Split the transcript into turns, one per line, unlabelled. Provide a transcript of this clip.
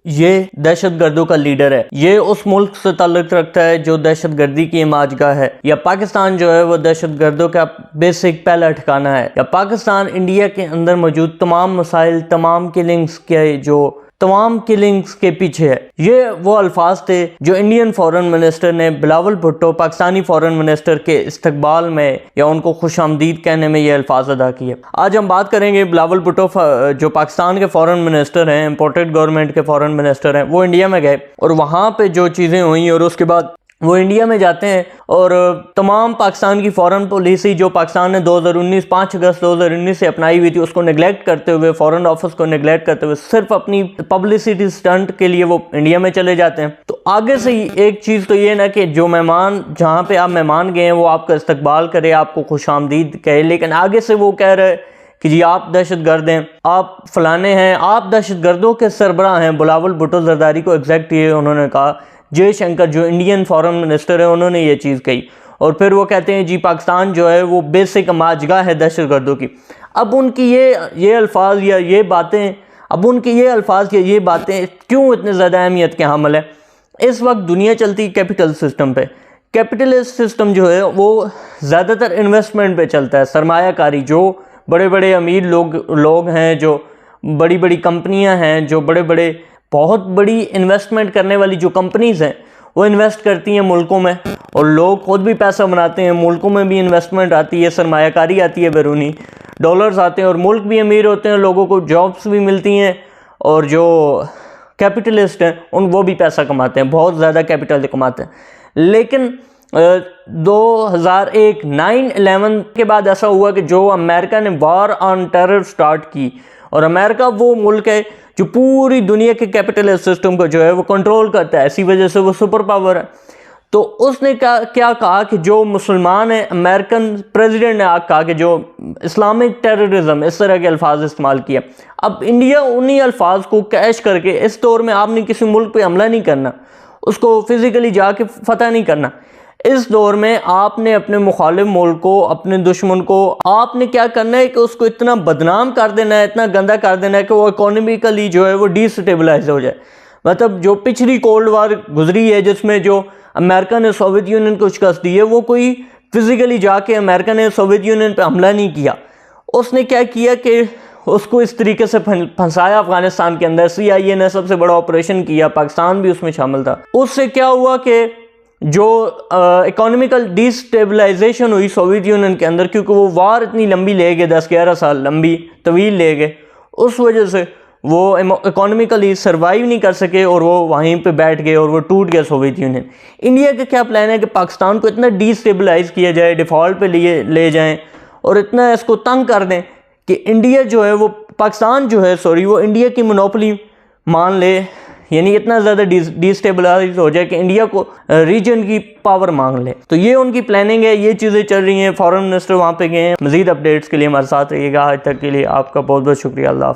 ये दहशत गर्दों का लीडर है, ये उस मुल्क से ताल्लुक रखता है जो दहशत गर्दी की इमाजगाह है, या पाकिस्तान जो है वो दहशत गर्दों का बेसिक पहला ठिकाना है, या पाकिस्तान इंडिया के अंदर मौजूद तमाम मसाइल, तमाम किलिंग्स के पीछे है। ये वो अल्फाज थे जो इंडियन फॉरेन मिनिस्टर ने बिलावल भुट्टो पाकिस्तानी फॉरेन मिनिस्टर के इस्तकबाल में या उनको खुशामदीद कहने में ये अल्फाज अदा किए। आज हम बात करेंगे बिलावल भुट्टो जो पाकिस्तान के फॉरेन मिनिस्टर हैं, इंपोर्टेड गवर्नमेंट के फॉरेन मिनिस्टर हैं, वो इंडिया में गए और वहाँ पे जो चीज़ें हुई और उसके बाद वो इंडिया में जाते हैं और तमाम पाकिस्तान की फॉरेन पॉलिसी जो पाकिस्तान ने 5 अगस्त 2019 से अपनाई हुई थी उसको नेगलेक्ट करते हुए, फॉरेन ऑफिस को नेगलेक्ट करते हुए सिर्फ अपनी पब्लिसिटी स्टंट के लिए वो इंडिया में चले जाते हैं। तो आगे से ही एक चीज़ तो ये ना कि जो मेहमान, जहाँ पे आप मेहमान गए हैं वो आपका इस्तकबाल करे, आपको खुशामदीद कहे, लेकिन आगे से वो कह रहे कि जी आप दहशत गर्द हैं, आप फलाने हैं, आप दहशत गर्दों के सरबराह हैं। बिलावल भुट्टो जरदारी को एग्जैक्ट ये उन्होंने कहा, जयशंकर जो इंडियन फॉरेन मिनिस्टर है उन्होंने ये चीज़ कही। और फिर वो कहते हैं जी पाकिस्तान जो है वो बेसिक माजगा है दहशत गर्दों की। अब उनकी ये अल्फाज या ये बातें, अब उनकी ये अल्फाज या ये बातें क्यों इतने ज़्यादा अहमियत के हामिल है? इस वक्त दुनिया चलती कैपिटल सिस्टम पे। कैपिटलिस्ट सिस्टम जो है वो ज़्यादातर इन्वेस्टमेंट पे चलता है, सरमायाकारी। जो बड़े बड़े अमीर लोग हैं, जो बड़ी बड़ी कंपनियां हैं, जो बड़े बहुत बड़ी इन्वेस्टमेंट करने वाली जो कंपनीज़ हैं वो इन्वेस्ट करती हैं मुल्कों में, और लोग खुद भी पैसा बनाते हैं, मुल्कों में भी इन्वेस्टमेंट आती है, सरमायाकारी आती है, बैरूनी डॉलर्स आते हैं और मुल्क भी अमीर होते हैं, लोगों को जॉब्स भी मिलती हैं, और जो कैपिटलिस्ट हैं वो भी पैसा कमाते हैं, बहुत ज़्यादा कैपिटल कमाते हैं। लेकिन 2001 9/11 के बाद ऐसा हुआ कि जो अमेरिका ने वॉर ऑन टेरर स्टार्ट की, और अमेरिका वो मुल्क है जो पूरी दुनिया के कैपिटलिस्ट सिस्टम को जो है वो कंट्रोल करता है, इसी वजह से वो सुपर पावर है। तो उसने क्या कहा कि जो मुसलमान है, अमेरिकन प्रेसिडेंट ने कहा कि जो इस्लामिक टेररिज्म, इस तरह के अल्फाज इस्तेमाल किया। अब इंडिया उन्हीं अल्फाज को कैश करके, इस दौर में आपने किसी मुल्क पे हमला नहीं करना, उसको फिजिकली जाके फतह नहीं करना। इस दौर में आपने अपने मुखालिफ मुल्क को, अपने दुश्मन को, आपने क्या करना है कि उसको इतना बदनाम कर देना है, इतना गंदा कर देना है कि वो इकोनॉमिकली जो है वो डिस्टेबलाइज हो जाए। मतलब जो पिछली कोल्ड वार गुजरी है जिसमें जो अमेरिका ने सोवियत यूनियन को शिकस्त दी है, वो कोई फिजिकली जाके अमेरिका ने सोवियत यूनियन पर हमला नहीं किया। उसने क्या किया कि उसको इस तरीके से फंसाया अफगानिस्तान के अंदर। CIA ने सबसे बड़ा ऑपरेशन किया, पाकिस्तान भी उसमें शामिल था। उससे क्या हुआ कि जो इकोनॉमिकल डिस्टेबलाइजेशन हुई सोवियत यूनियन के अंदर, क्योंकि वो वार इतनी लंबी ले गए, 10-11 साल लंबी तवील ले गए, उस वजह से वो इकोनॉमिकली सर्वाइव नहीं कर सके और वो वहीं पे बैठ गए और वो टूट गया सोवियत यूनियन। इंडिया का क्या प्लान है कि पाकिस्तान को इतना डिस्टेबलाइज किया जाए, डिफ़ॉल्ट पे ले जाएं और इतना इसको तंग कर दें कि इंडिया जो है वो, पाकिस्तान जो है सॉरी, वो इंडिया की मोनोपोली मान ले, यानी इतना ज़्यादा डिस्टेबलाइज हो जाए कि इंडिया को रीजन की पावर मांग ले। तो ये उनकी प्लानिंग है, ये चीज़ें चल रही हैं। फॉरेन मिनिस्टर वहाँ पे गए हैं। मज़ीद अपडेट्स के लिए हमारे साथ रहिएगा। आज तक के लिए आपका बहुत बहुत शुक्रिया। अल्लाह।